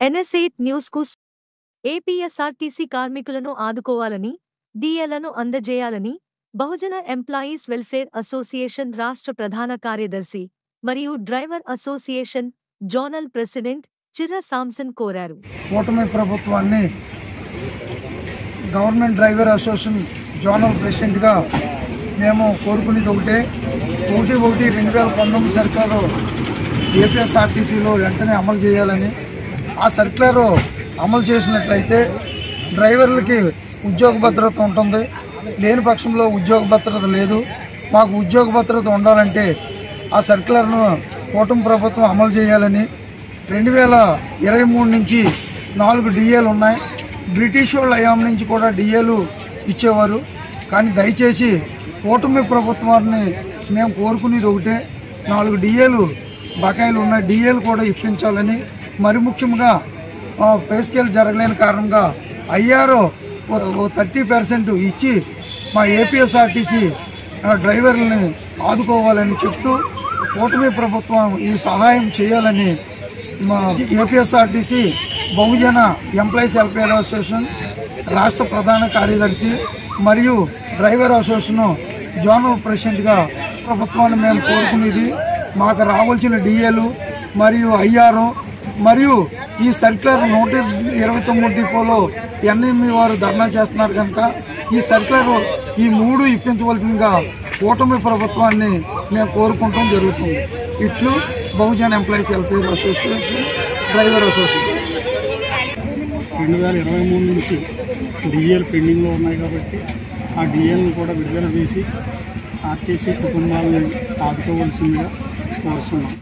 NS8 న్యూస్కు APSRTC కార్మికులను ఆదుకోవాలని, డీఏలను అందజేయాలని బహుజన ఎంప్లాయీస్ వెల్ఫేర్ అసోసియేషన్ రాష్ట్ర ప్రధాన కార్యదర్శి మరియు driver association zonal president Chirra Samson కోరారు. కూటమి ప్రభుత్వాన్ని గవర్నమెంట్ డ్రైవర్ అసోసియేషన్ జోనల్ ప్రెసిడెంట్గా మేము కోరుకునేది ఒకటే, 1/1/2019 సర్కారు ఏపీఎస్ఆర్టీసీలో వెంటనే అమలు చేయాలని. ఆ సర్క్యులర్ అమలు చేసినట్లయితే డ్రైవర్లకి ఉద్యోగ భద్రత ఉంటుంది. లేని పక్షంలో ఉద్యోగ భద్రత లేదు. మాకు ఉద్యోగ భద్రత ఉండాలంటే ఆ సర్క్యులర్ను కూటమి ప్రభుత్వం అమలు చేయాలని. 2023 నుంచి 4 డిఏలు ఉన్నాయి. బ్రిటిష్ వాళ్ళ హయాం నుంచి కూడా డిఏలు ఇచ్చేవారు. కానీ దయచేసి కూటమి ప్రభుత్వాన్ని మేము కోరుకునేది ఒకటే, 4 డిఏలు బకాయిలు ఉన్నాయి, డిఏలు కూడా ఇప్పించాలని. మరి ముఖ్యంగా పే స్కేల్ జరగలేని కారణంగా ఐఆర్ఓ 30% ఇచ్చి మా ఏపీఎస్ఆర్టీసీ డ్రైవర్లని ఆదుకోవాలని చెప్తూ కూటమి ప్రభుత్వం ఈ సహాయం చేయాలని మా ఏపీఎస్ఆర్టీసీ బహుజన ఎంప్లాయీస్ వెల్ఫేర్ అసోసియేషన్ రాష్ట్ర ప్రధాన కార్యదర్శి మరియు డ్రైవర్ అసోసియేషన్ జోనల్ ప్రెసిడెంట్గా ప్రభుత్వాన్ని మేము కోరుకునేది, మాకు రావాల్సిన డిఏలు మరియు ఐఆర్ఓ మరియు ఈ సర్క్యులర్ 129 డిపోలో ఎన్ఎంఈ వారు ధర్నా చేస్తున్నారు కనుక ఈ సర్క్యులర్ ఈ 3 ఇప్పించవలసిందిగా కూటమి ప్రభుత్వాన్ని మేము కోరుకుంటాం జరుగుతుంది. ఇట్లు Bahujan employees welfare association driver association. 2023 నుంచి డిఏలు పెండింగ్లో ఉన్నాయి కాబట్టి ఆ డిఏలను కూడా విడుదల చేసి ఆర్టీసీ కుటుంబాలను ఆదుకోవాల్సిందిగా కోరుతున్నాం.